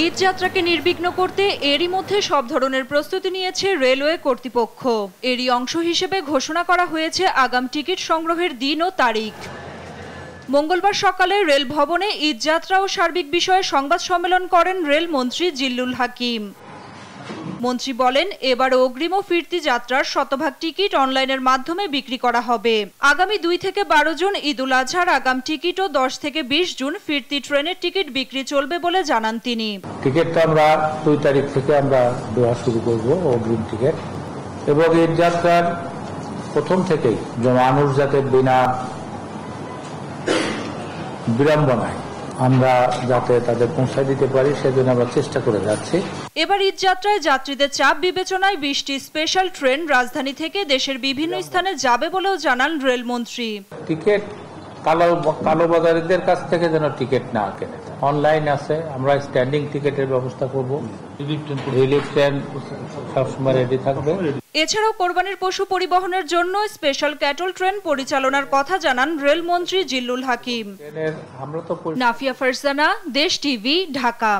ঈদ যাত্রাকে নির্বিঘ্ন করতে এরই মধ্যে সব ধরনের প্রস্তুতি নিয়েছে রেলওয়ে কর্তৃপক্ষ। এরই অংশ হিসেবে ঘোষণা করা হয়েছে আগাম টিকিট সংগ্রহের দিন ও তারিখ। মঙ্গলবার সকালে রেল ভবনে ঈদ যাত্রা ও সার্বিক বিষয়ে সংবাদ সম্মেলন করেন রেলমন্ত্রী জিল্লুল হাকিম। মন্ত্রী বলেন, এবার অগ্রিম ও ফিরতি যাত্রার শতভাগ টিকিট অনলাইনের মাধ্যমে বিক্রি করা হবে। আগামী 2 থেকে 12 জুন ঈদুল আজহার আগাম টিকিট ও 10 থেকে 20 জুন ফিরতি ট্রেনের টিকিট বিক্রি চলবে বলে জানান তিনি। টিকিটটা আমরা 2 তারিখ থেকে আমরা দেওয়া শুরু করব, অগ্রিম টিকিট, এবং ঈদ যাত্রার প্রথম থেকেই মানুষ যাতে বিনা বিড়ম্বনায় আমরা যাতে তাদের পৌঁছায় দিতে পারি সেজন্য আমরা চেষ্টা করে যাচ্ছি। এবার ঈদ যাত্রায় যাত্রীদের চাপ বিবেচনায় 20টি স্পেশাল ট্রেন রাজধানী থেকে দেশের বিভিন্ন স্থানে যাবে বলেও জানান রেলমন্ত্রী। টিকিট কালোবাজারিদের কাছ থেকে যেন টিকিট না কেনে, অনলাইন আছে, আমরা স্ট্যান্ডিং টিকিটের ব্যবস্থা করব। রিলিফ ট্রেন সবসময় রেডি থাকবে। এছাড়াও কোরবানির পশু পরিবহনের জন্য স্পেশাল ক্যাটল ট্রেন পরিচালনার কথা জানান রেলমন্ত্রী জিল্লুল হাকিম। নাফিয়া ফারজানা, দেশ টিভি, ঢাকা।